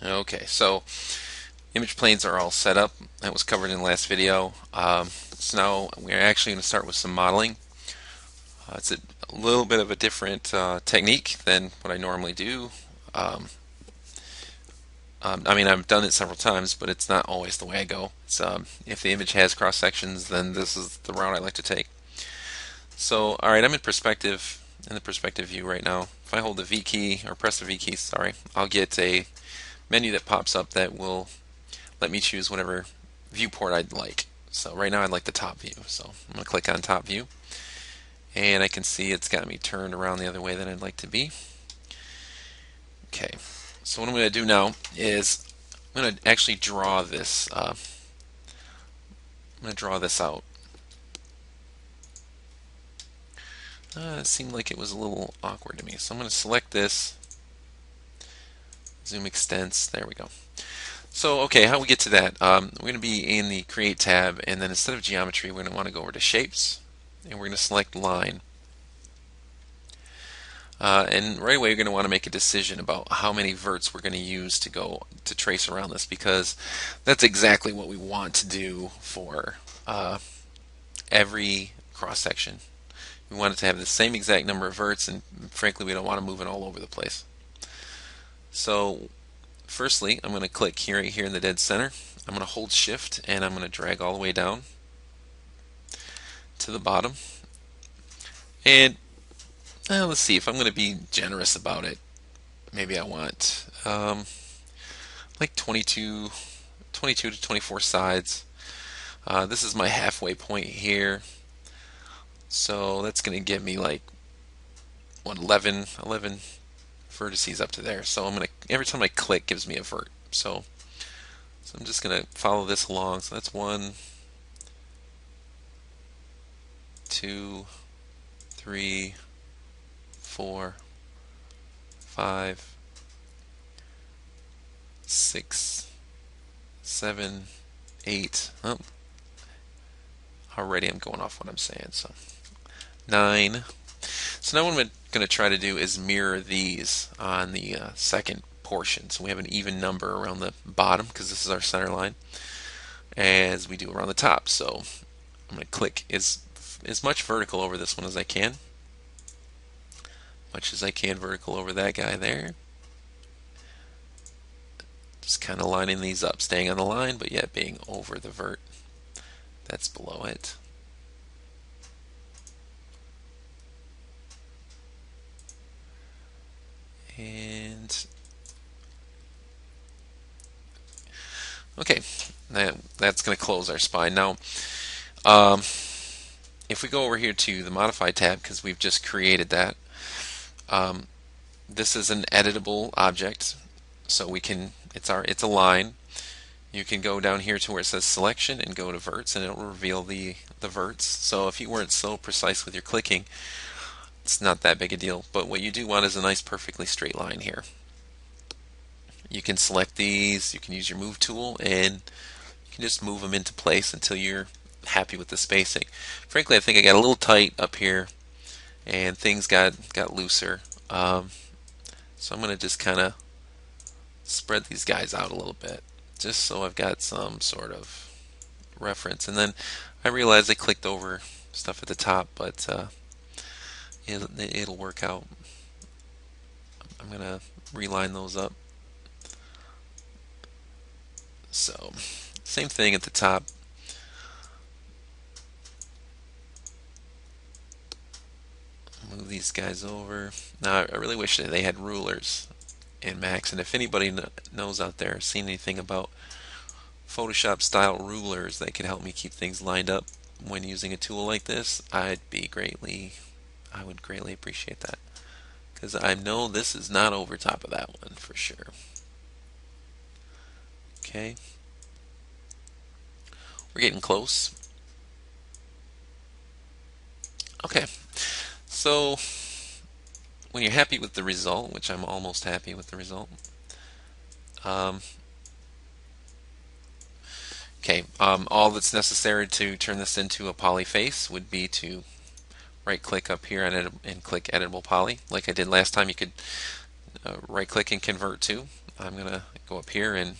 Okay, so image planes are all set up. That was covered in the last video. So now we're actually going to start with some modeling. It's a little bit of a different technique than what I normally do. Um, I mean, I've done it several times, but it's not always the way I go. If the image has cross sections, then this is the route I like to take. So, all right, I'm in the perspective view right now. If I hold the V key or press the V key, sorry, I'll get a menu that pops up that will let me choose whatever viewport I'd like. So right now I'd like the top view. So I'm going to click on top view, and I can see it's got me turned around the other way that I'd like to be. Okay, so what I'm going to do now is I'm going to actually draw this. I'm going to draw this out. It seemed like it was a little awkward to me, so I'm going to select this. Zoom extents. There we go. So, okay, how we get to that? We're going to be in the Create tab, and then instead of Geometry, we're going to want to go over to Shapes, and we're going to select Line. And right away, you're going to want to make a decision about how many verts we're going to use to trace around this, because that's exactly what we want to do for every cross section. We want it to have the same exact number of verts, and frankly, we don't want to move it all over the place. So, firstly, I'm going to click here, right here in the dead center. I'm going to hold Shift, and I'm going to drag all the way down to the bottom. And let's see, if I'm going to be generous about it, maybe I want like 22 to 24 sides. This is my halfway point here, so that's going to give me like 11 vertices up to there. So I'm going to, every time I click, gives me a vert. So I'm just going to follow this along. So that's 1, 2, 3, 4, 5, 6, 7, 8. Oh, already I'm going off what I'm saying. So 9. So now what I'm going to try to do is mirror these on the second portion. So we have an even number around the bottom because this is our center line, as we do around the top. So I'm going to click as much vertical over this one as I can. Much as I can vertical over that guy there. Just kind of lining these up, staying on the line, but yet being over the vert that's below it. And okay, that's going to close our spine. Now, if we go over here to the Modify tab, because we've just created that, this is an editable object, so we can. It's a line. You can go down here to where it says Selection and go to Verts, and it will reveal the verts. So if you weren't so precise with your clicking, it's not that big a deal. But what you do want is a nice, perfectly straight line here. You can select these. You can use your Move tool, and you can just move them into place until you're happy with the spacing. Frankly, I think I got a little tight up here, and things got looser. So I'm going to just kind of spread these guys out a little bit, just so I've got some sort of reference. And then I realized I clicked over stuff at the top, but it'll work out. I'm going to reline those up. So same thing at the top. Move these guys over. Now I really wish that they had rulers in Max, and if anybody knows out there, seen anything about Photoshop style rulers that could help me keep things lined up when using a tool like this, I would greatly appreciate that, because I know this is not over top of that one for sure. Okay, we're getting close. Okay, so when you're happy with the result, which I'm almost happy with the result, all that's necessary to turn this into a poly face would be to right click up here and click editable poly. Like I did last time, you could right click and convert to. I'm going to go up here and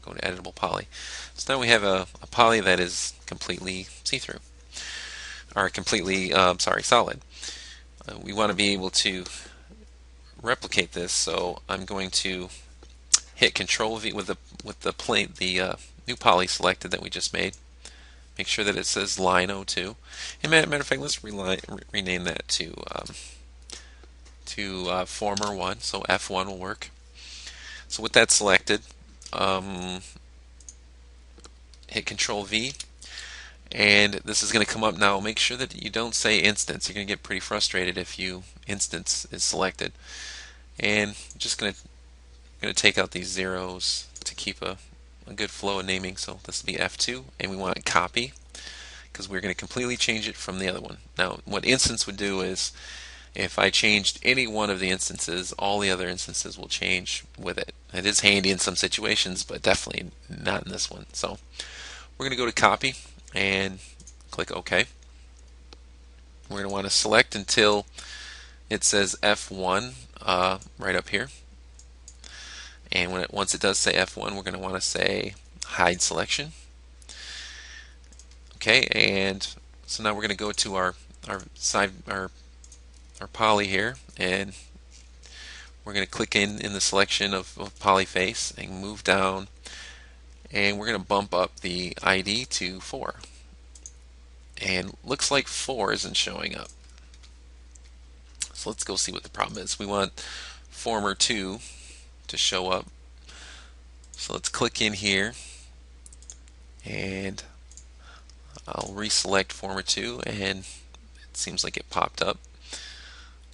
go to editable poly. So now we have a poly that is completely see-through, or completely, sorry, solid. We want to be able to replicate this, so I'm going to hit Control V with the plane, the new poly selected that we just made. Make sure that it says line 02. And matter of fact, let's rename that to former 1, so F1 will work. So with that selected, hit Control V, and this is going to come up now. Make sure that you don't say instance. You're going to get pretty frustrated if you instance is selected. And I'm just going to take out these zeros to keep a good flow of naming. So this will be F2, and we want copy because we're going to completely change it from the other one. Now, what instance would do is if I changed any one of the instances, all the other instances will change with it. It is handy in some situations, but definitely not in this one. So we're going to go to copy and click OK. We're going to want to select until it says F1 right up here. And once it does say F1, we're going to want to say hide selection. Okay, and so now we're going to go to our poly here, and we're going to click in the selection of poly face and move down, and we're going to bump up the ID to 4. And looks like 4 isn't showing up. So let's go see what the problem is. We want former 2 to show up. So let's click in here, and I'll reselect former 2, and it seems like it popped up.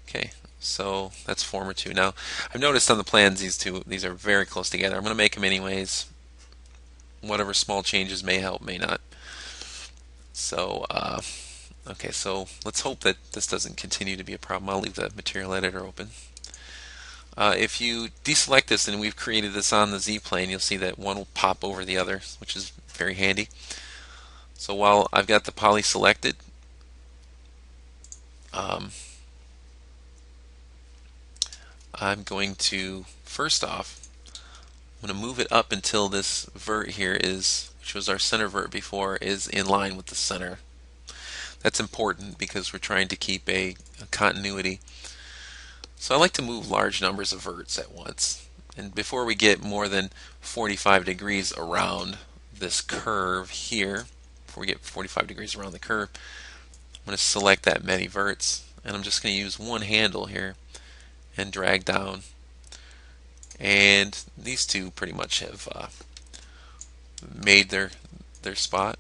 Okay, so that's former 2. Now, I've noticed on the plans these are very close together. I'm going to make them anyways. Whatever small changes may help, may not. So, okay, so let's hope that this doesn't continue to be a problem. I'll leave the material editor open. If you deselect this and we've created this on the Z-plane, you'll see that one will pop over the other, which is very handy. So while I've got the poly selected, I'm going to, first off, I'm going to move it up until this vert here which was our center vert before, is in line with the center. That's important because we're trying to keep a continuity. So I like to move large numbers of verts at once. And before we get more than 45 degrees around this curve here, before we get 45 degrees around the curve, I'm going to select that many verts, and I'm just going to use one handle here and drag down. And these two pretty much have made their spot.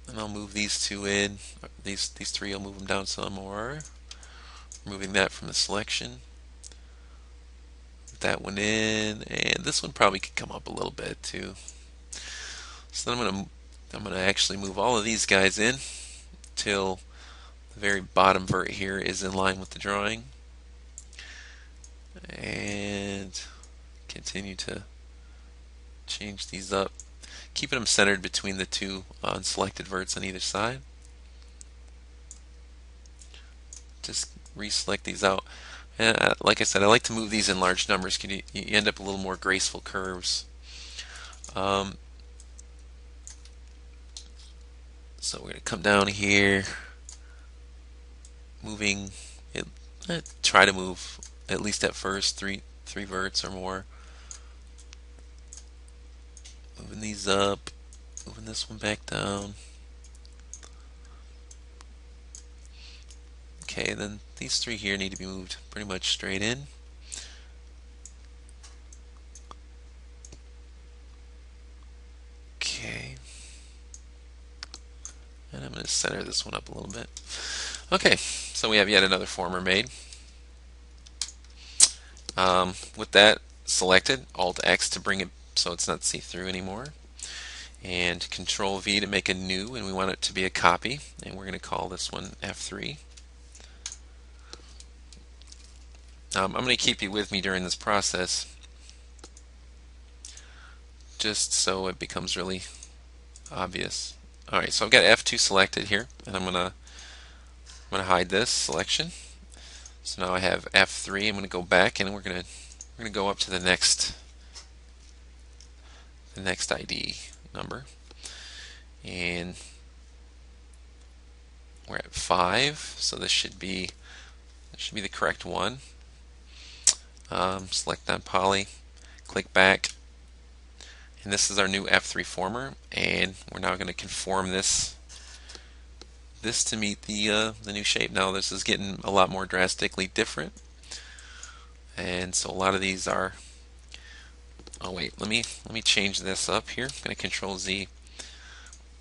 And I'll move these two in. These three, I'll move them down some more. Removing that from the selection. Put that one in, and this one probably could come up a little bit too. So then I'm gonna actually move all of these guys in till the very bottom vert here is in line with the drawing, and continue to change these up, keeping them centered between the two unselected verts on either side. Just reselect these out. And like I said, I like to move these in large numbers because you end up a little more graceful curves. So we're going to come down here, moving it. Try to move at least at first three verts or more. Moving these up, moving this one back down. Okay, then these three here need to be moved pretty much straight in. Okay. And I'm going to center this one up a little bit. Okay, so we have yet another former made. With that selected, Alt X to bring it so it's not see-through anymore, and Control V to make a new, and we want it to be a copy, and we're going to call this one F3. I'm going to keep you with me during this process just so it becomes really obvious. Alright, so I've got F2 selected here, and I'm going to hide this selection. So now I have F3. I'm going to go back, and we're going to go up to the next the next ID number, and we're at 5, so this should be the correct one. Select on poly, click back, and this is our new F3 former, and we're now going to conform this to meet the new shape. Now this is getting a lot more drastically different, and so a lot of these are. Oh wait, let me change this up here. I'm going to Control Z.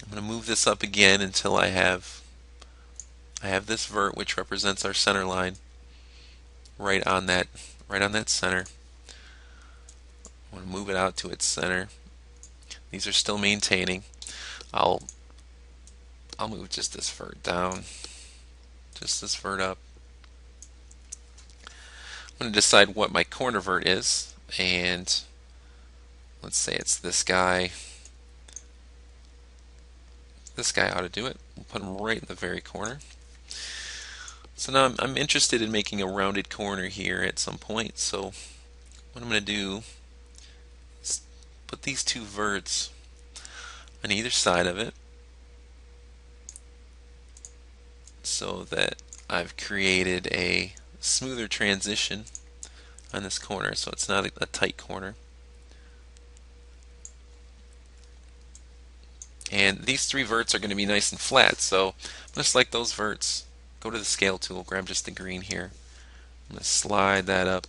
I'm going to move this up again until I have this vert, which represents our center line, right on that center. I want to move it out to its center. These are still maintaining. I'll move just this vert down, just this vert up. I'm going to decide what my corner vert is, and let's say it's this guy. This guy ought to do it. We'll put him right in the very corner. So now I'm interested in making a rounded corner here at some point. So what I'm going to do is put these two verts on either side of it, so that I've created a smoother transition on this corner, so it's not a tight corner. And these three verts are going to be nice and flat, so I'm going to select those verts, go to the scale tool, grab just the green here. I'm going to slide that up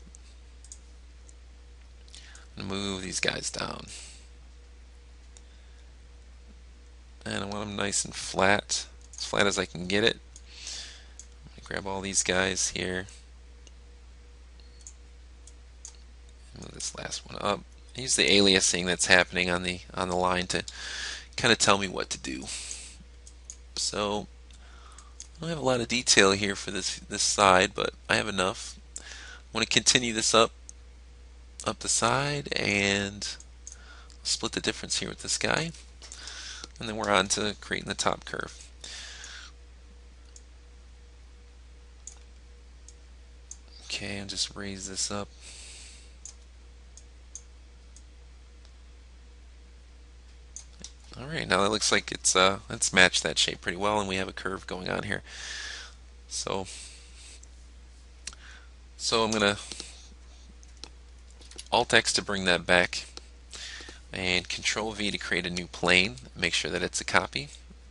and move these guys down. And I want them nice and flat, as flat as I can get it. I'm going to grab all these guys here. Move this last one up. Use the aliasing that's happening on the line to kind of tell me what to do. So I don't have a lot of detail here for this side, but I have enough. I want to continue this up the side and split the difference here with this guy, and then we're on to creating the top curve. Okay, I'll just raise this up. Alright, now that looks like it's matched that shape pretty well, and we have a curve going on here. So I'm going to Alt-X to bring that back, and Control-V to create a new plane. Make sure that it's a copy,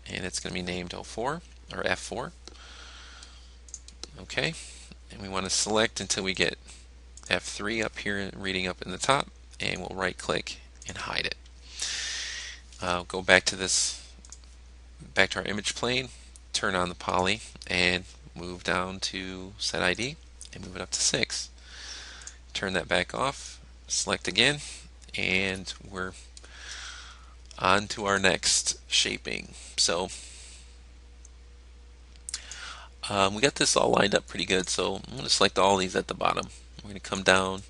and it's going to be named 04 or F4. Okay, and we want to select until we get F3 up here reading up in the top, and we'll right-click and hide it. Go back to our image plane, turn on the poly, and move down to set ID and move it up to 6. Turn that back off, select again, and we're on to our next shaping. So we got this all lined up pretty good, so I'm going to select all these at the bottom. We're going to come down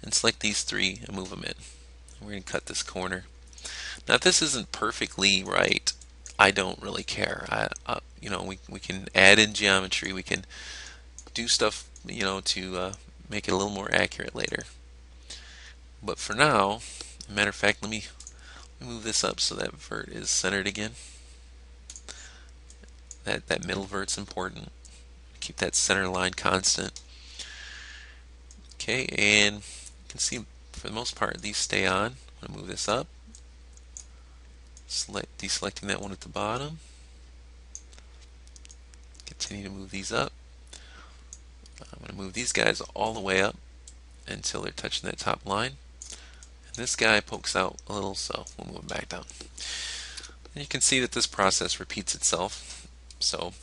and select these three and move them in. We're going to cut this corner. Now if this isn't perfectly right, I don't really care. We can add in geometry, we can do stuff to make it a little more accurate later. But for now, as a matter of fact, let me move this up so that vert is centered again. That middle vert's important. Keep that center line constant. Okay, and you can see for the most part these stay on. I'm going to move this up. Deselecting that one at the bottom. Continue to move these up. I'm going to move these guys all the way up until they're touching that top line. And this guy pokes out a little, so we'll move him back down. And you can see that this process repeats itself. So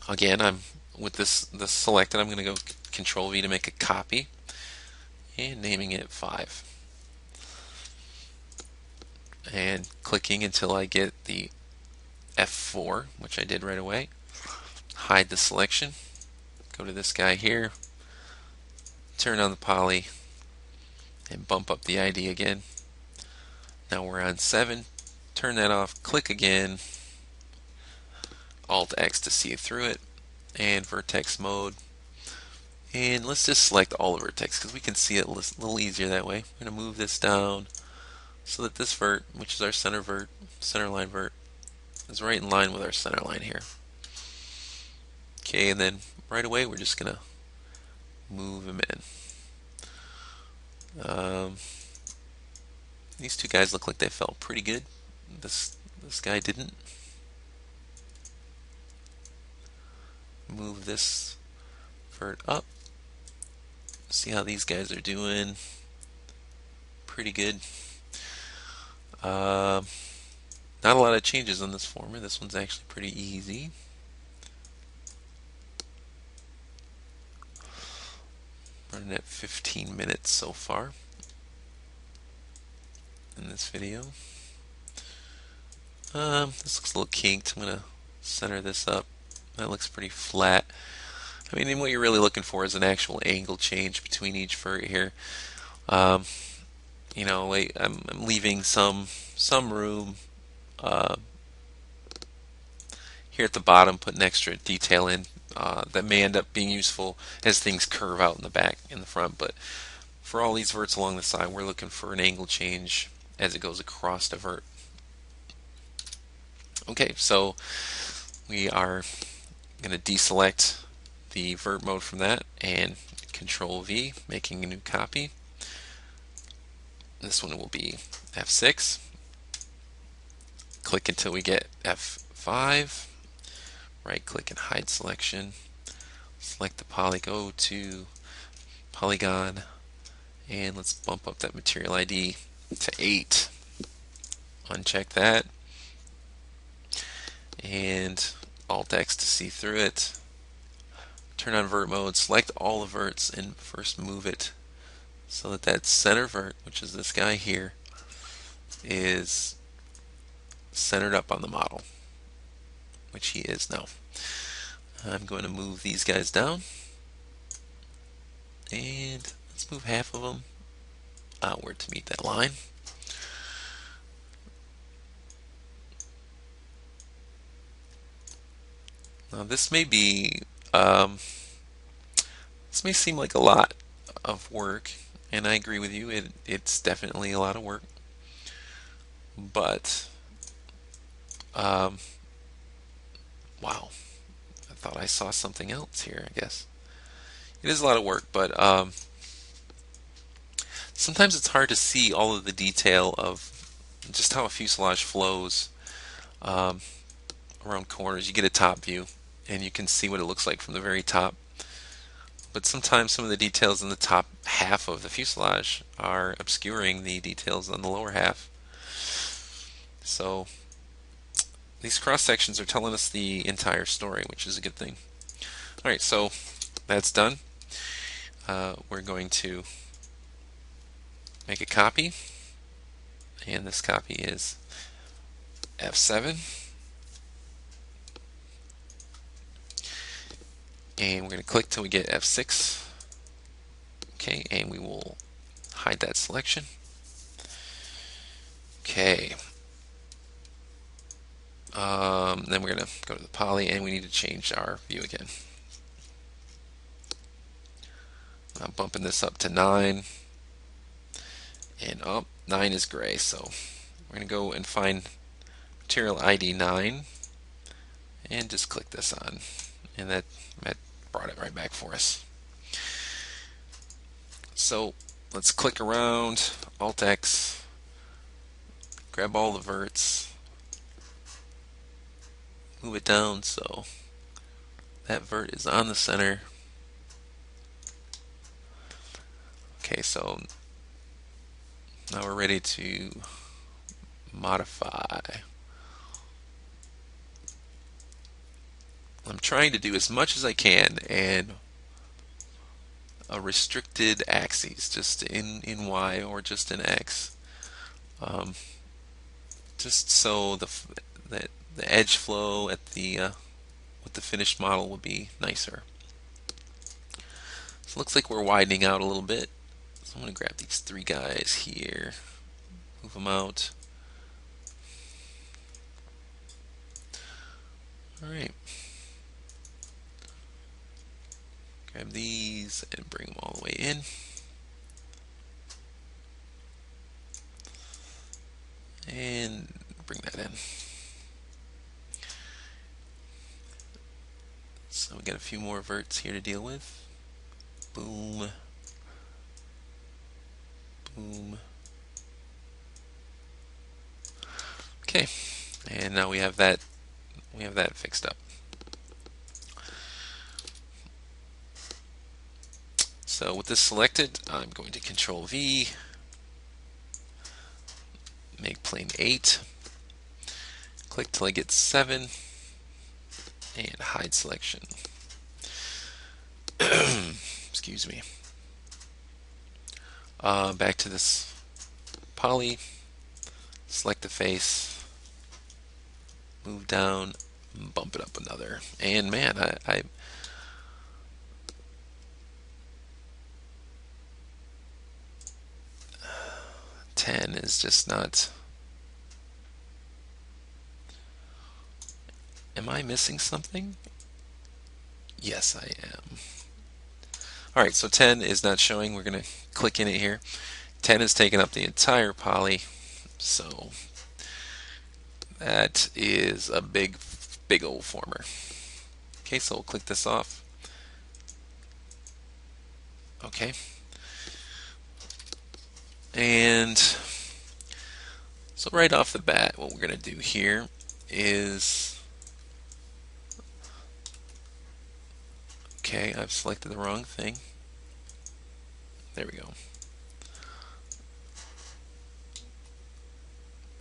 again, I'm with this selected, I'm going to go Control V to make a copy and naming it 5. And clicking until I get the F4, which I did right away. Hide the selection. Go to this guy here. Turn on the poly and bump up the ID again. Now we're on 7. Turn that off. Click again. Alt-X to see through it. And vertex mode. And let's just select all the vertex because we can see it a little easier that way. I'm going to move this down. I'm going to move this up. I'm going to move these guys all the way up until they're touching that top line. And this guy pokes out a little, so we'll move him back down. And you can see that this process repeats itself. So again, I'm with this selected, I'm going to go Control V to make a copy and naming it 5. And clicking until I get the F4, which I did right away. Now we're on 7. Turn that off. Click again. Alt-X to see through it. And vertex mode. And let's just select all the vertex because we can see it a little easier that way. I'm going to move this down. so that this vert, which is our center line vert, is right in line with our center line here. Okay, and then right away we're just gonna move him in. These two guys look like they felt pretty good. This guy didn't. Move this vert up. See how these guys are doing. Pretty good. Not a lot of changes on this former. This one's actually pretty easy. Running at 15 minutes so far in this video. This looks a little kinked. I'm going to center this up. That looks pretty flat. I mean, what you're really looking for is an actual angle change between each vert here. You know, I'm leaving some room here at the bottom, putting extra detail in that may end up being useful as things curve out in the back and the front. But for all these verts along the side, we're looking for an angle change as it goes across the vert. Okay, so we are going to deselect the vert mode from that and Control V, making a new copy. This one will be F6. Click until we get F5. Right click and hide selection. Select the poly, go to polygon, and let's bump up that material ID to 8. Uncheck that. And Alt X to see through it. Turn on vert mode, select all the verts, and first move it so that that center vert, which is this guy here, is centered up on the model, which he is now. I'm going to move these guys down, and let's move half of them outward to meet that line. Now this may be this may seem like a lot of work, and I agree with you, it's definitely a lot of work, but wow, I thought I saw something else here. I guess it is a lot of work, but sometimes it's hard to see all of the detail of just how a fuselage flows around corners. You get a top view and you can see what it looks like from the very top, but sometimes some of the details in the top half of the fuselage are obscuring the details on the lower half. So these cross sections are telling us the entire story, which is a good thing. Alright, so that's done. We're going to make a copy, and this copy is F7, and we're going to click till we get F6. Okay, and we will hide that selection. Okay. Then we're going to go to the poly, and we need to change our view again. I'm bumping this up to 9, and 9 is gray, so we're going to go and find material ID 9 and just click this on, and that brought it right back for us. So let's click around, Alt X, grab all the verts, move it down so that vert is on the center. Okay, so now we're ready to modify. I'm trying to do as much as I can and a restricted axes, just in Y or just in X, just so that the edge flow at the with the finished model will be nicer. So it looks like we're widening out a little bit. So I'm going to grab these 3 guys here, move them out. Alright. Grab these and bring them all the way in. bring that in. So we got a few more verts here to deal with. Boom. Boom. Okay, and now we have that fixed up. So with this selected, I'm going to Control V, make plane 8, click till I get 7, and hide selection. Excuse me. Back to this poly, select the face, move down, bump it up another, and man, I 10 is just not. Am I missing something? Yes, I am. Alright, so 10 is not showing. We're going to click in it here. 10 is taking up the entire poly, so that is a big old former. Okay, so we'll click this off. Okay. And so right off the bat, what we're going to do here is, okay, I've selected the wrong thing. There we go.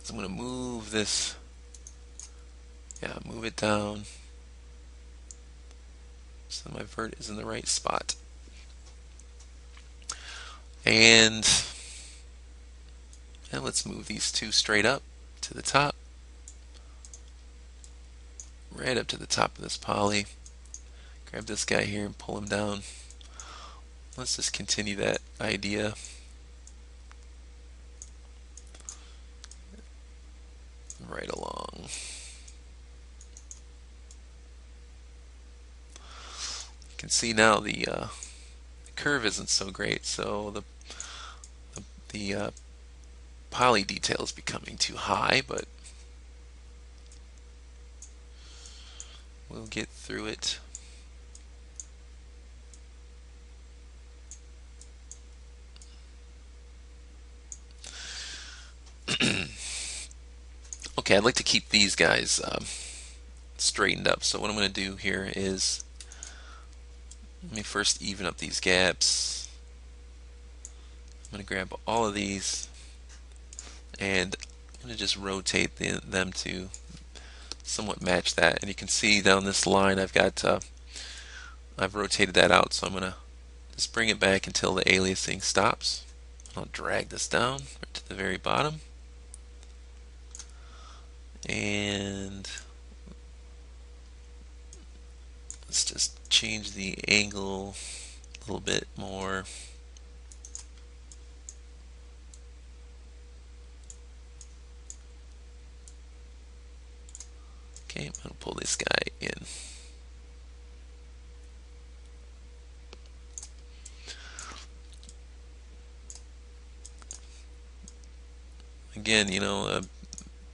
So I'm going to move this, move it down so my vert is in the right spot. And let's move these two straight up to the top, right up to the top of this poly. Grab this guy here and pull him down. Let's just continue that idea. Right along. You can see now the curve isn't so great, so the poly detail is becoming too high, but we'll get through it. Okay, I'd like to keep these guys straightened up, so what I'm going to do here is, let me first even up these gaps. I'm going to grab all of these and I'm going to just rotate them to somewhat match that, and you can see down this line I've got I've rotated that out, so I'm going to just bring it back until the aliasing stops. I'll drag this down right to the very bottom, and let's just change the angle a little bit more. Okay, I'm going to pull this guy in. Again,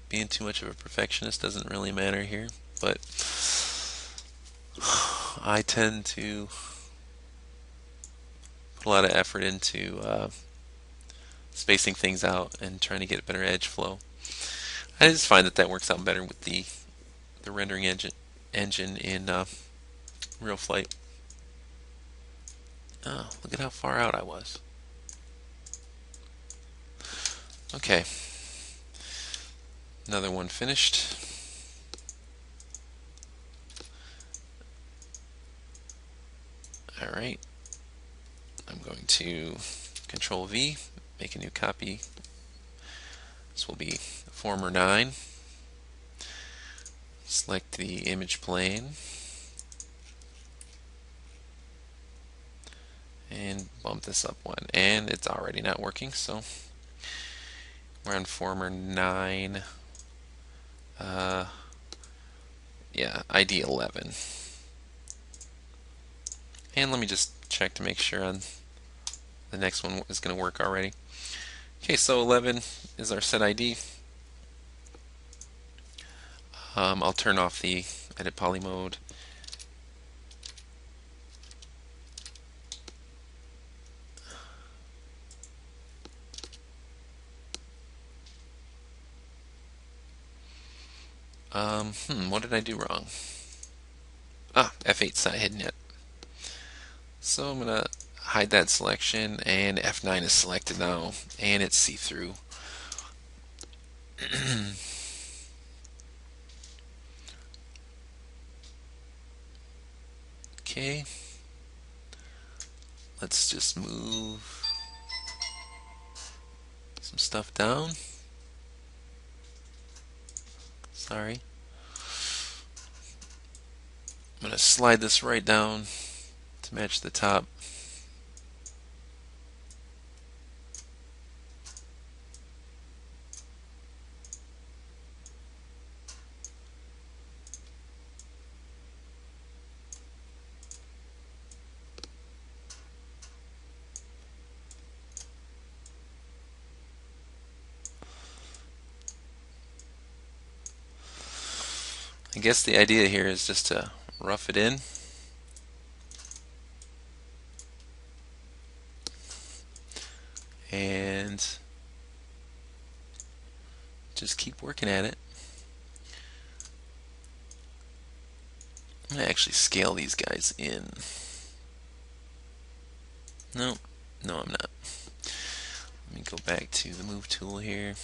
being too much of a perfectionist doesn't really matter here, but I tend to put a lot of effort into spacing things out and trying to get a better edge flow. I just find that works out better with the rendering engine in RealFlight. Oh, look at how far out I was. Okay, another one finished. Alright, I'm going to Control V, make a new copy. This will be former 9. Select the image plane and bump this up one, and it's already not working, so we're on former 9, ID 11. And let me just check to make sure on the next one is going to work already. Okay, so 11 is our set ID. I'll turn off the edit poly mode. What did I do wrong? F8's not hidden yet. So I'm gonna hide that selection, and F9 is selected now, and it's see-through. Okay, let's just move some stuff down. Sorry. I'm going to slide this right down to match the top. I guess the idea here is just to rough it in. And just keep working at it. I'm going to actually scale these guys in. No, I'm not. Let me go back to the move tool here.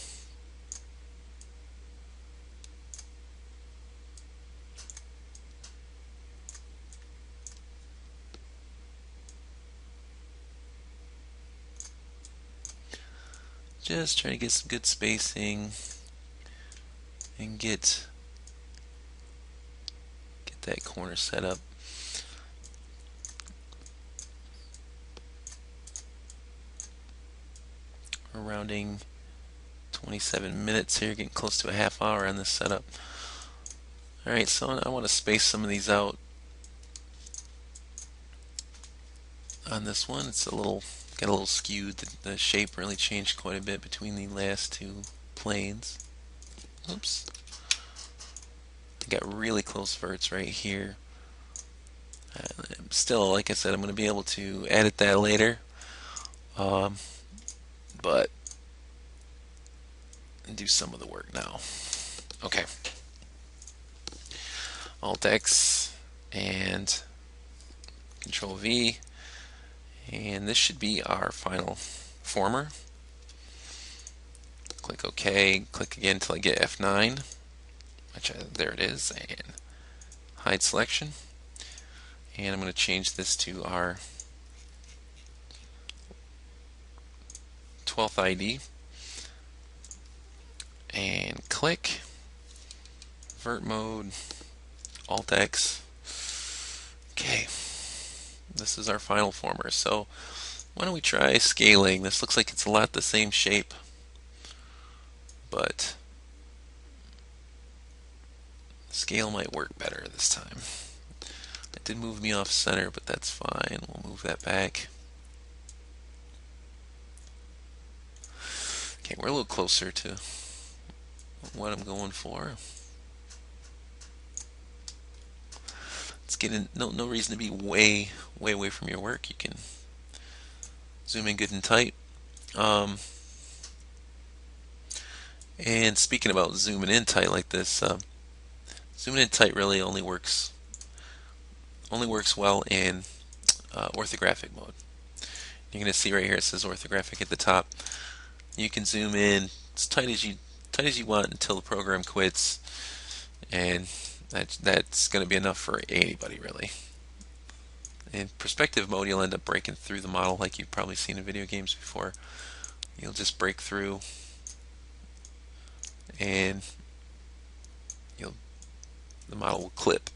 Just trying to get some good spacing and get that corner set up. We're rounding 27 minutes here, getting close to a half hour on this setup. Alright, so I want to space some of these out on this one. It's got a little skewed. The shape really changed quite a bit between the last two planes. Oops. I got really close verts right here. Still, like I said, I'm going to be able to edit that later. But do some of the work now. Okay. Alt X and Control V, and this should be our final former. Click OK, click again until I get F9, there it is, and hide selection. And I'm going to change this to our 12th ID, and click vert mode, Alt X. Okay, this is our final former. So why don't we try scaling? This looks like it's a lot the same shape, but scale might work better this time. It did move me off center, but that's fine. We'll move that back. Okay, we're a little closer to what I'm going for. It's getting no reason to be way away from your work. You can zoom in good and tight. And speaking about zooming in tight like this, zooming in tight really only works well in orthographic mode. You're going to see right here it says orthographic at the top. You can zoom in as tight as you want until the program quits, and that's going to be enough for anybody really. In perspective mode, you'll end up breaking through the model like you've probably seen in video games before. You'll just break through, and the model will clip.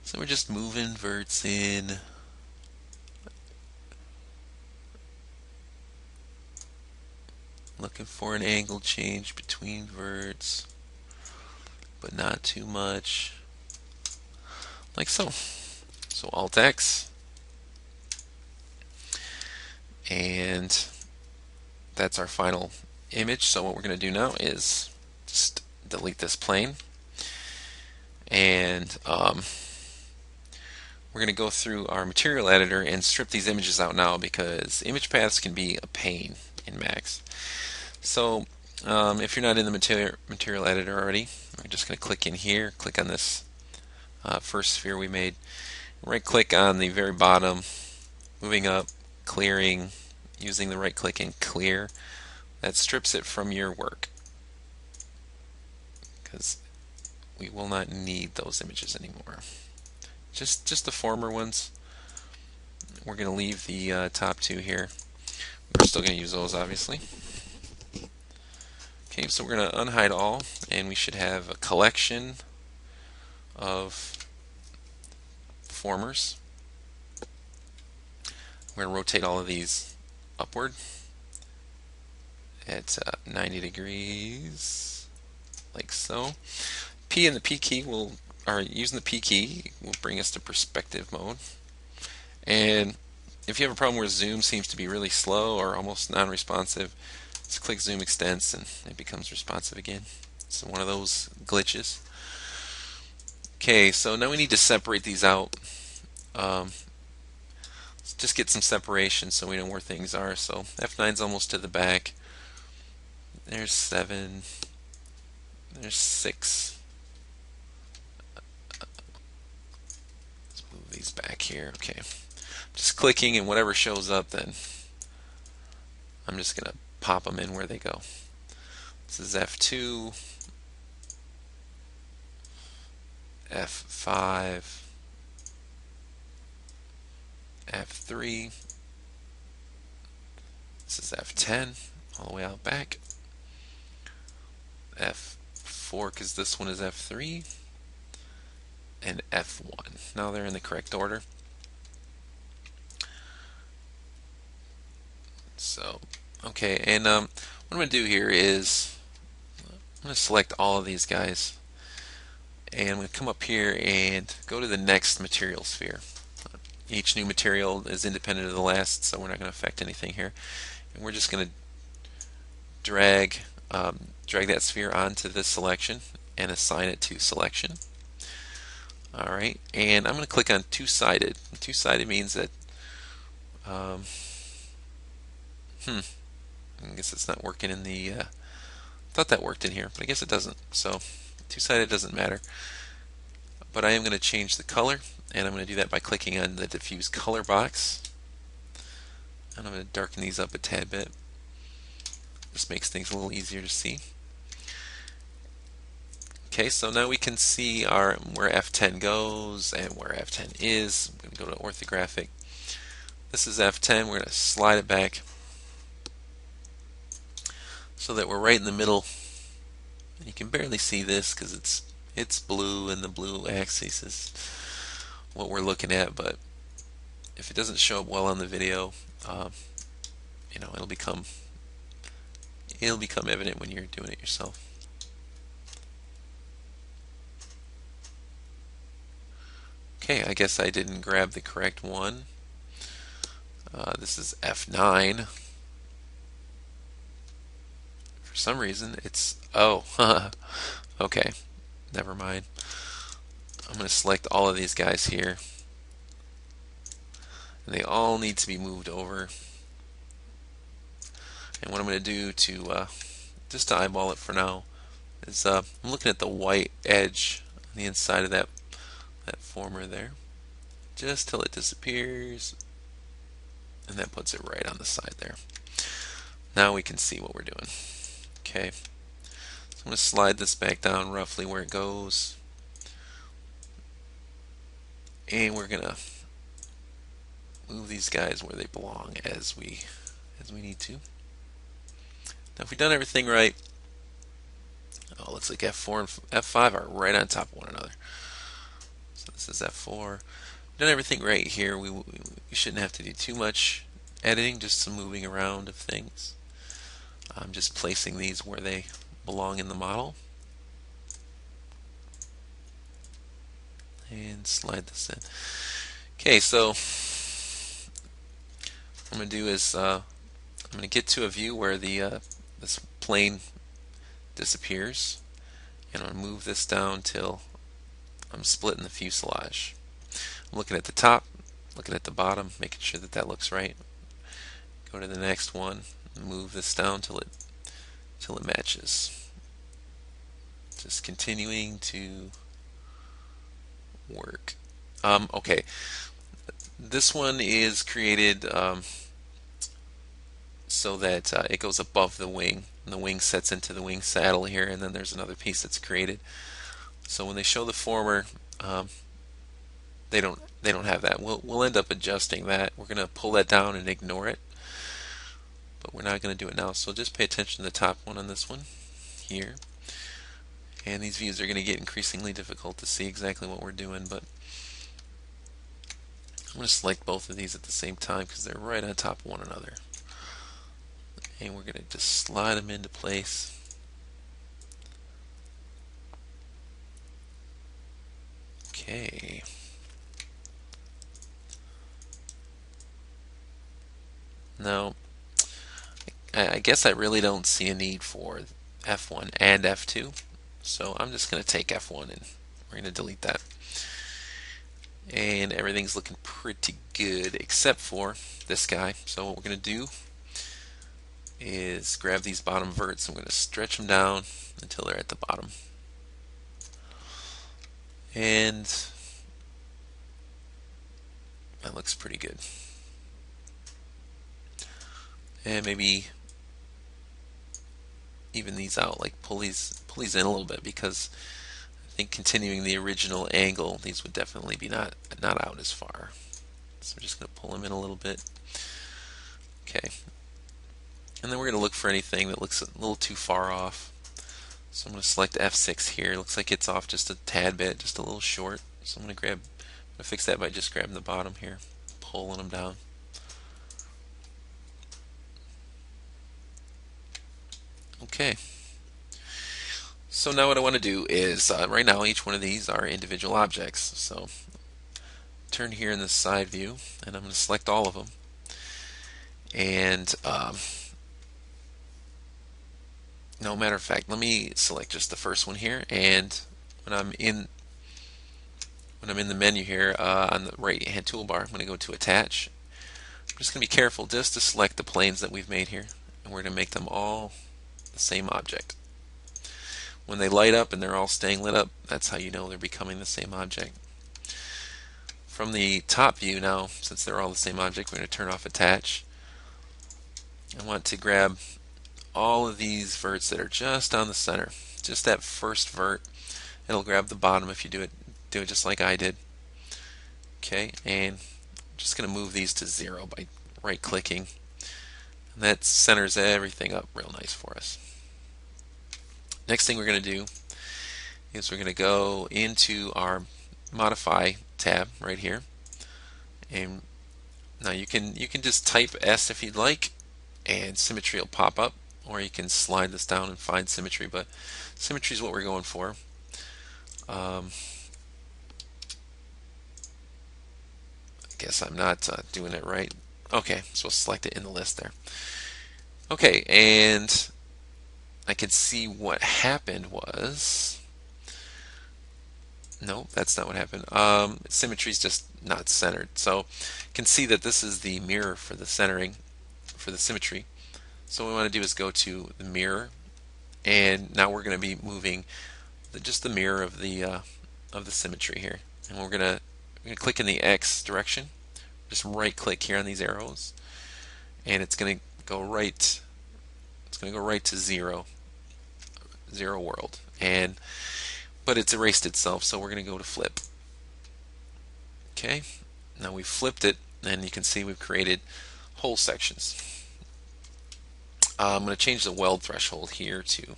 So we're just moving verts in. Looking for an angle change between verts, but not too much. Like so. So Alt X. and that's our final image. So what we're going to do now is just delete this plane, and we're going to go through our material editor and strip these images out now, because image paths can be a pain in Max. So if you're not in the material editor already, we're just going to click in here, click on this first sphere we made, right click on the very bottom, moving up, clearing, using the right click and clear. That strips it from your work, because we will not need those images anymore. Just the former ones. We're going to leave the top two here. We're still going to use those, obviously. Okay, so we're going to unhide all, and we should have a collection of formers. We're going to rotate all of these upward at 90 degrees, like so. P and the P key using the P key will bring us to perspective mode. And if you have a problem where zoom seems to be really slow or almost non-responsive, just click zoom extents and it becomes responsive again. It's one of those glitches. Okay, so now we need to separate these out. Let's just get some separation so we know where things are. So F9's almost to the back. There's 7. There's 6. Let's move these back here. Okay. Just clicking, and whatever shows up, then I'm just going to pop them in where they go. This is F2, F5, F3. This is F10, all the way out back. F4, because this one is F3, and F1. Now they're in the correct order. So, okay, and what I'm going to do here is I'm going to select all of these guys, and I'm going to come up here and go to the next material sphere. Each new material is independent of the last, so we're not going to affect anything here. And we're just going to drag that sphere onto this selection and assign it to selection. Alright, and I'm going to click on two-sided. Two-sided means that I guess it's not working in the thought that worked in here, but I guess it doesn't. So two-sided doesn't matter. But I am going to change the color, and I'm going to do that by clicking on the diffuse color box. And I'm going to darken these up a tad bit. This makes things a little easier to see. Okay, so now we can see where F10 goes and where F10 is. I'm going to go to orthographic. This is F10. We're going to slide it back so that we're right in the middle. And you can barely see this because it's blue, and the blue axis is what we're looking at. But if it doesn't show up well on the video, it'll become evident when you're doing it yourself. Okay, I guess I didn't grab the correct one. This is F9. For some reason, it's okay. Never mind. I'm going to select all of these guys here, and they all need to be moved over. And what I'm going to do to just to eyeball it for now is I'm looking at the white edge on the inside of that former there, just till it disappears, and that puts it right on the side there. Now we can see what we're doing. Okay, so I'm going to slide this back down roughly where it goes, and we're going to move these guys where they belong as we need to. Now if we've done everything right, it looks like F4 and F5 are right on top of one another. So this is F4. We've done everything right here. We shouldn't have to do too much editing, just some moving around of things. I'm just placing these where they belong in the model. And slide this in. Okay, so what I'm going to do is I'm going to get to a view where the this plane disappears, and I'm going to move this down till I'm splitting the fuselage. I'm looking at the top, looking at the bottom, making sure that that looks right. Go to the next one, move this down till it matches. Just continuing to work. Okay, this one is created so that it goes above the wing. And the wing sets into the wing saddle here, and then there's another piece that's created. So when they show the former, they don't have that. We'll end up adjusting that. We're going to pull that down and ignore it, but we're not going to do it now. So just pay attention to the top one on this one here. And these views are going to get increasingly difficult to see exactly what we're doing, but I'm going to select both of these at the same time because they're right on top of one another. And we're going to just slide them into place. Okay. Now, I guess I really don't see a need for F1 and F2, so I'm just going to take F1 and we're going to delete that. And everything's looking pretty good except for this guy. So what we're going to do is grab these bottom verts. I'm going to stretch them down until they're at the bottom. And that looks pretty good. And maybe even these out, like pull these in a little bit, because I think continuing the original angle, these would definitely be not out as far. So we're just going to pull them in a little bit. Okay. And then we're going to look for anything that looks a little too far off. So I'm going to select F6 here. It looks like it's off just a tad bit, just a little short. So I'm going to fix that by just grabbing the bottom here, pulling them down. Okay. So now what I want to do is, right now each one of these are individual objects. So turn here in the side view, and I'm going to select all of them. And no, matter of fact, let me select just the first one here. And when I'm in the menu here on the right hand toolbar, I'm going to go to Attach. I'm just going to be careful just to select the planes that we've made here, and we're going to make them all the same object. When they light up and they're all staying lit up, that's how you know they're becoming the same object. From the top view now, since they're all the same object, we're going to turn off Attach. I want to grab all of these verts that are just on the center, just that first vert. It'll grab the bottom if you do it just like I did. Okay, and I'm just going to move these to 0 by right clicking, and that centers everything up real nice for us. Next thing we're going to do is we're going to go into our Modify tab right here, and now you can just type S if you'd like, and symmetry will pop up, or you can slide this down and find symmetry, but symmetry is what we're going for. I guess I'm not doing it right. Okay, so we'll select it in the list there. Okay, and I can see what happened was, no, that's not what happened. Symmetry is just not centered. So you can see that this is the mirror for the centering, for the symmetry. So what we want to do is go to the mirror, and now we're going to be moving just the mirror of the symmetry here, and we're going to click in the X direction. Just right click here on these arrows, and it's going to go right. It's going to go right to 0 world, but it's erased itself, so we're going to go to flip. Okay, now we've flipped it, and you can see we've created whole sections. I'm going to change the weld threshold here to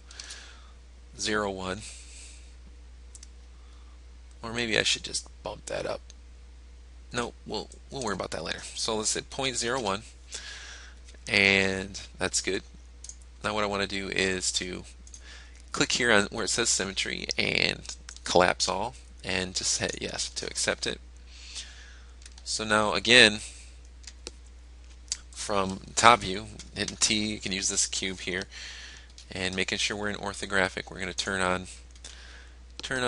0.1, or maybe I should just bump that up. No, we'll worry about that later. So let's hit 0.01, and that's good. Now what I want to do is to click here on where it says symmetry and collapse all, and just hit yes to accept it. So now again, from top view, hitting T, you can use this cube here, and making sure we're in orthographic, we're going to turn on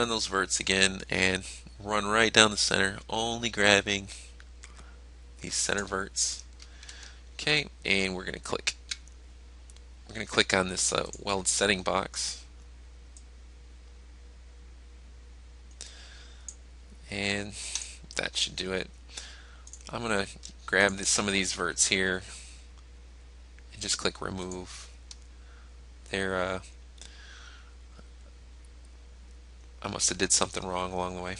those verts again and run right down the center, only grabbing these center verts. Okay, and we're going to click. We're going to click on this weld setting box, and that should do it. I'm going to grab some of these verts here and just click remove. They're I must have did something wrong along the way.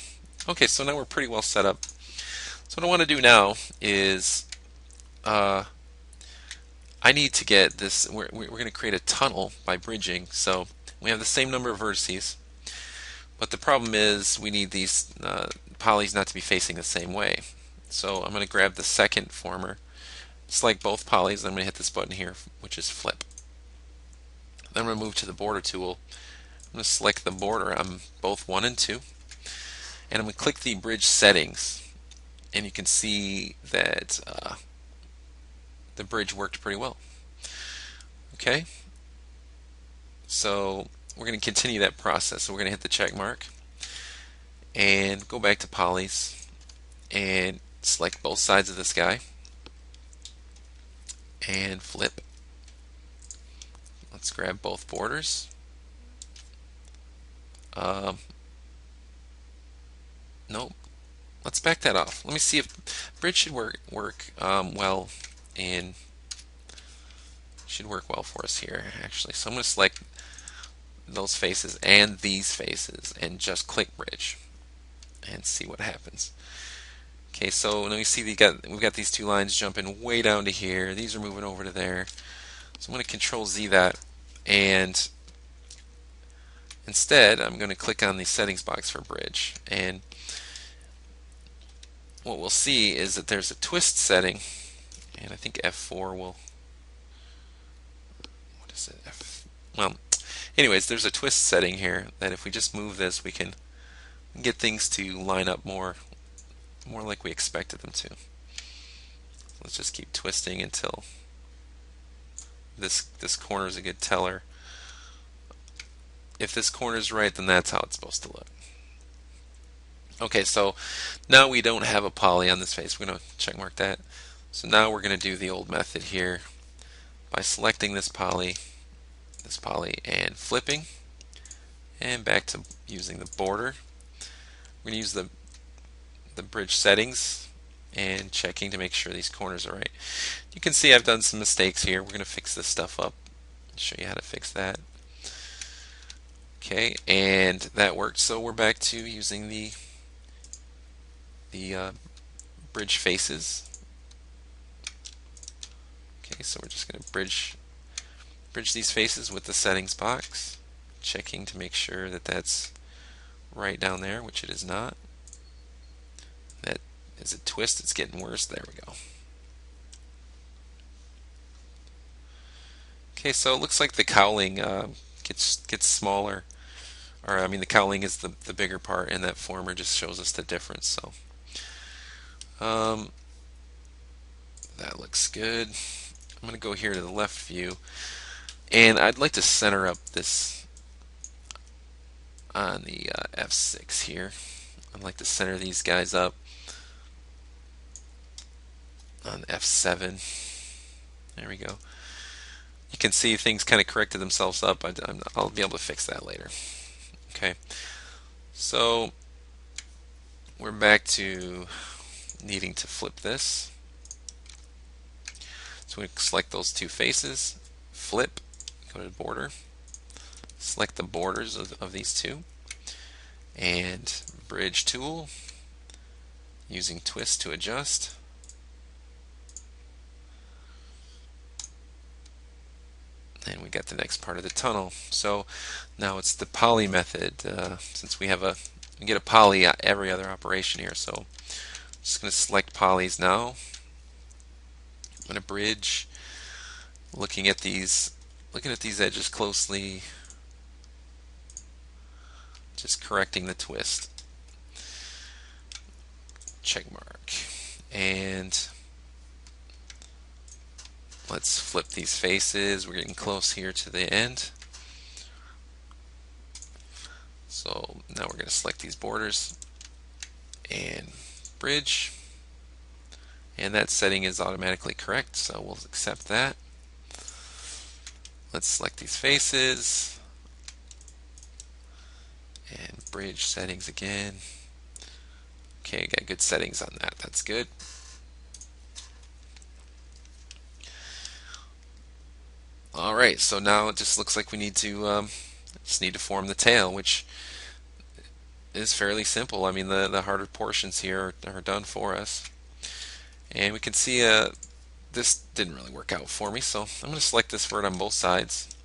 Okay, so now we're pretty well set up. So what I want to do now is I need to get this, we're going to create a tunnel by bridging. So we have the same number of vertices, but the problem is we need these polys not to be facing the same way. So I'm going to grab the second former, select both polys, and I'm going to hit this button here, which is flip. Then I'm going to move to the border tool. I'm going to select the border on both 1 and 2, and I'm going to click the bridge settings, and you can see that the bridge worked pretty well. Okay, so we're going to continue that process. So we're going to hit the check mark and go back to polys and select both sides of this guy and flip. Let's grab both borders. Nope. Let's back that off. Let me see if bridge should work well, and should work well for us here actually. So I'm going to select those faces and these faces and just click bridge and see what happens. Okay, so now you see we've got these two lines jumping way down to here. These are moving over to there. So I'm going to Control Z that, and instead I'm going to click on the settings box for bridge, and what we'll see is that there's a twist setting, and I think F4 will, what is it, well, anyways, there's a twist setting here that if we just move this, we can get things to line up more like we expected them to. Let's just keep twisting until this corner is a good teller. If this corner is right, then that's how it's supposed to look. Okay, so now we don't have a poly on this face. We're going to check mark that. So now we're going to do the old method here by selecting this poly, and flipping, and back to using the border. We're going to use the bridge settings and checking to make sure these corners are right. You can see I've done some mistakes here. We're going to fix this stuff up, show you how to fix that. Okay, and that worked. So we're back to using the bridge faces. Okay, so we're just going to bridge these faces with the settings box, checking to make sure that that's right down there, which it is not. That is a twist, it's getting worse. There we go. Okay, so it looks like the cowling gets smaller, or I mean the cowling is the bigger part, and that former just shows us the difference. So that looks good. I'm going to go here to the left view, and I'd like to center up this on the F6 here. I'd like to center these guys up on F7. There we go. You can see things kind of corrected themselves up. I'll be able to fix that later. Okay, so we're back to needing to flip this. So we select those two faces, flip, go to border, select the borders of these two, and bridge tool, using twist to adjust. And we got the next part of the tunnel. So now it's the poly method, since we get a poly every other operation here. So I'm just going to select polys now. I'm going to bridge, looking at these edges closely, just correcting the twist. Check mark, and Let's flip these faces. We're getting close here to the end. So now we're going to select these borders and bridge. And that setting is automatically correct, so we'll accept that. Let's select these faces and bridge settings again. Okay, got good settings on that. That's good. Alright, so now it just looks like we need to form the tail, which is fairly simple. I mean, the harder portions here are done for us. And we can see this didn't really work out for me, so I'm going to select this vert on both sides.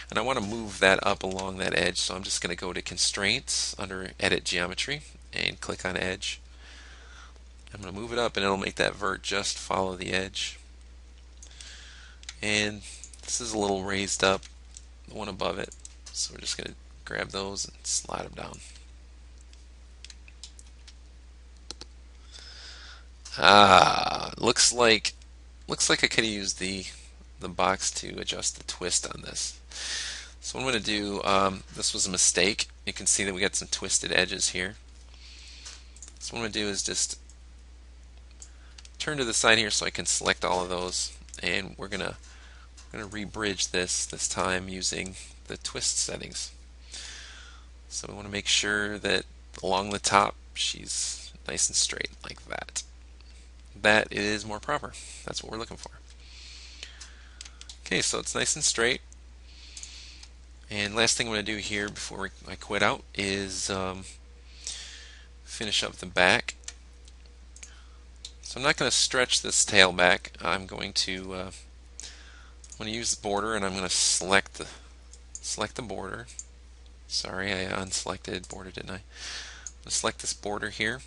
And I want to move that up along that edge, so I'm just going to go to Constraints under Edit Geometry and click on Edge. I'm going to move it up and it'll make that vert just follow the edge. And this is a little raised up, the one above it, so we're just going to grab those and slide them down. Looks like I could have used the box to adjust the twist on this. So what I'm going to do, this was a mistake. You can see that we got some twisted edges here. So what I'm going to do is just turn to the side here so I can select all of those, and we're going to re-bridge this time using the twist settings. So we want to make sure that along the top she's nice and straight like that. That is more proper. That's what we're looking for. Okay, so it's nice and straight. And last thing I'm going to do here before I quit out is finish up the back. So I'm not going to stretch this tail back. I'm going to use the border, and I'm going to select the border. Sorry, I unselected border, didn't I? I'm going to select this border here.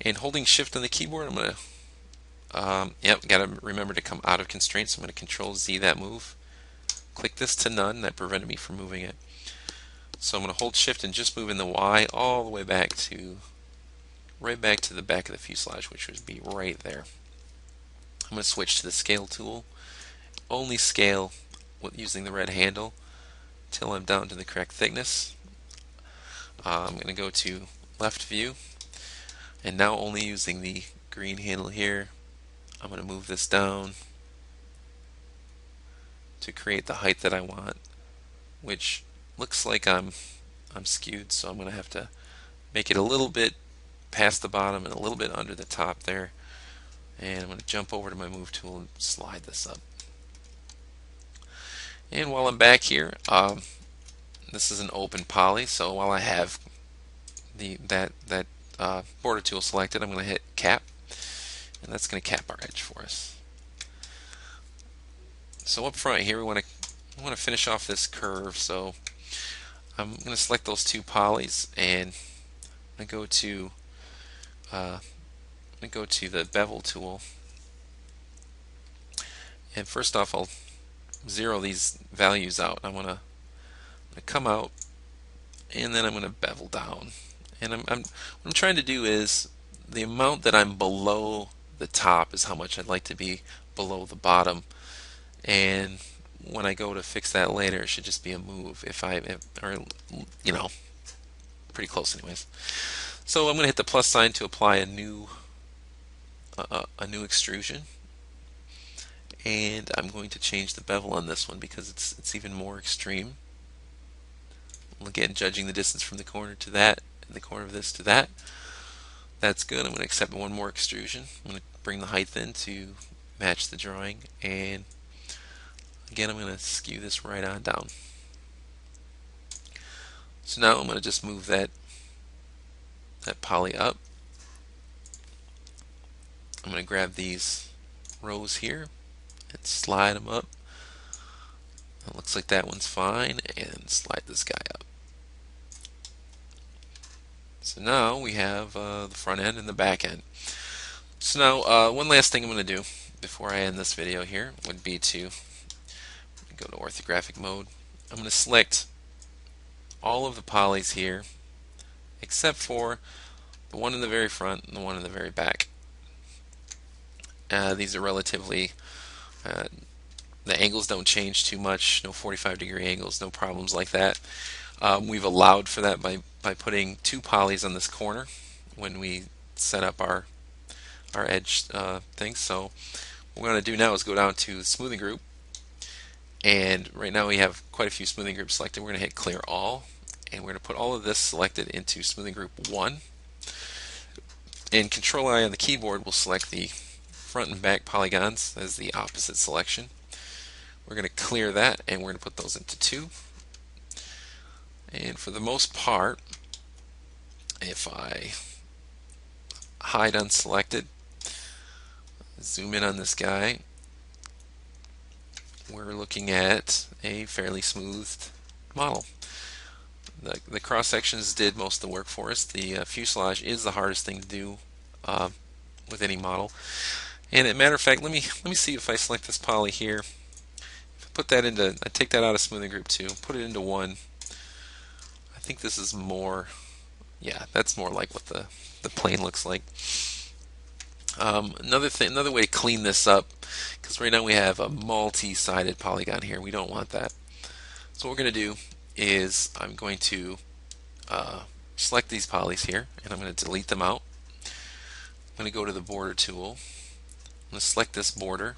And holding Shift on the keyboard, I'm going to, got to remember to come out of constraints. So I'm going to Control Z that move. Click this to none. That prevented me from moving it. So I'm going to hold Shift and just move in the Y all the way back to the back of the fuselage, which would be right there. I'm going to switch to the Scale tool. Only scale with using the red handle till I'm down to the correct thickness. I'm going to go to Left View. And now only using the green handle here, I'm going to move this down to create the height that I want, which looks like I'm skewed, so I'm going to have to make it a little bit past the bottom and a little bit under the top there. And I'm going to jump over to my Move tool and slide this up. And while I'm back here, this is an open poly, so while I have that border tool selected, I'm going to hit Cap, and that's going to cap our edge for us. So up front here, we want to finish off this curve. So I'm going to select those two polys, and I'm going to go to the bevel tool. And first off, I'll zero these values out. I'm going to come out, and then I'm going to bevel down. And what I'm trying to do is the amount that I'm below the top is how much I'd like to be below the bottom. And when I go to fix that later, it should just be a move. Or pretty close anyways. So I'm going to hit the plus sign to apply a new extrusion. And I'm going to change the bevel on this one because it's even more extreme. Again, judging the distance from the corner to that, and the corner of this to that. That's good. I'm going to accept one more extrusion. I'm going to bring the height in to match the drawing, and again I'm going to skew this right on down. So now I'm going to just move that poly up. I'm going to grab these rows here and slide them up. It looks like that one's fine, and slide this guy up. So now we have the front end and the back end. So now one last thing I'm going to do before I end this video here would be to go to orthographic mode. I'm going to select all of the polys here except for the one in the very front and the one in the very back. These are relatively Uh, the angles don't change too much, no 45-degree angles, no problems like that. We've allowed for that by putting two polys on this corner when we set up our edge thing. So what we're going to do now is go down to the smoothing group, and right now we have quite a few smoothing groups selected. We're going to hit clear all, and we're going to put all of this selected into smoothing group 1, and Control I on the keyboard will select the front and back polygons as the opposite selection. We're going to clear that, and we're going to put those into 2. And for the most part, if I hide unselected, zoom in on this guy, we're looking at a fairly smooth model. The cross sections did most of the work for us. The fuselage is the hardest thing to do with any model. And as a matter of fact, let me see if I select this poly here. If I put that into, I take that out of smoothing group 2, put it into 1. I think this is more, yeah, that's more like what the plane looks like. Another way to clean this up, because right now we have a multi-sided polygon here. We don't want that. So what we're going to do is I'm going to select these polys here, and I'm going to delete them out. I'm going to go to the border tool. I'm going to select this border,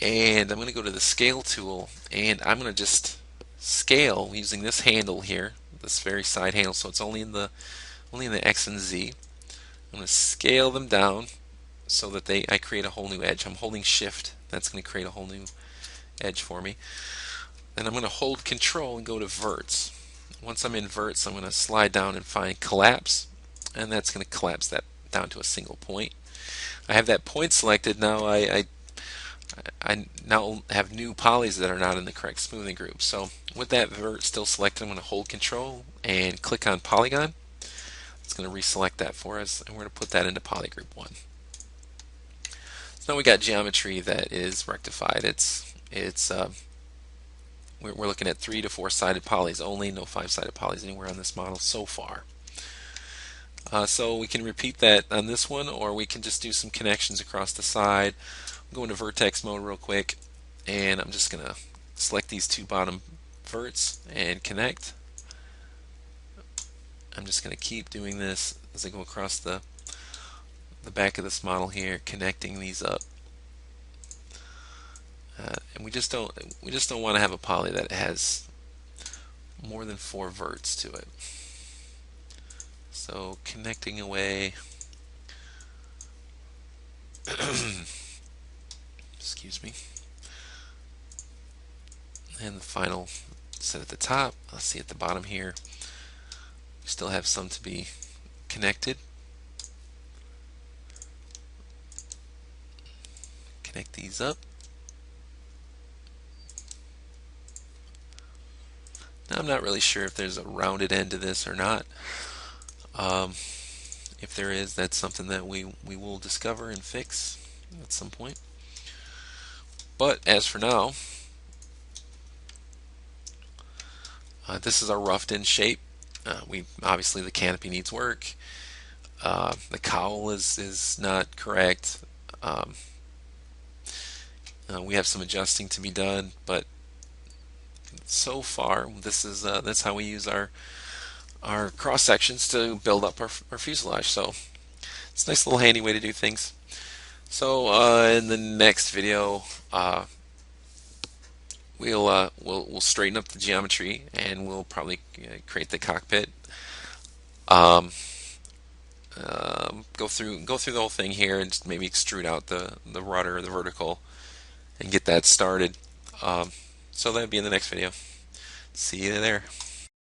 and I'm going to go to the scale tool, and I'm going to just scale using this handle here, this very side handle, so it's only in the X and Z. I'm going to scale them down so that I create a whole new edge. I'm holding shift. That's going to create a whole new edge for me. Then I'm going to hold control and go to verts. Once I'm in verts, I'm going to slide down and find collapse, and that's going to collapse that down to a single point. I have that point selected. Now I now have new polys that are not in the correct smoothing group. So with that vert still selected, I'm going to hold control and click on polygon. It's going to reselect that for us, and we're going to put that into poly group 1. So now we got geometry that is rectified. We're looking at 3 to 4 sided polys only, no 5-sided polys anywhere on this model so far. So we can repeat that on this one, or we can just do some connections across the side. Go into vertex mode real quick, and I'm just going to select these 2 bottom verts and connect. I'm just going to keep doing this as I go across the back of this model here, connecting these up. And we just don't want to have a poly that has more than 4 verts to it. So connecting away. Excuse me. And the final set at the top. Let's see at the bottom here. We still have some to be connected. Connect these up. Now I'm not really sure if there's a rounded end to this or not. If there is, that's something that we will discover and fix at some point. But as for now, this is our roughed in shape. Obviously the canopy needs work. The cowl is not correct. We have some adjusting to be done, but so far that's how we use our cross sections to build up our fuselage. So it's a nice little handy way to do things. So in the next video, we'll straighten up the geometry, and we'll probably create the cockpit. Go through the whole thing here, and just maybe extrude out the rudder or the vertical and get that started. So that'll be in the next video. See you there.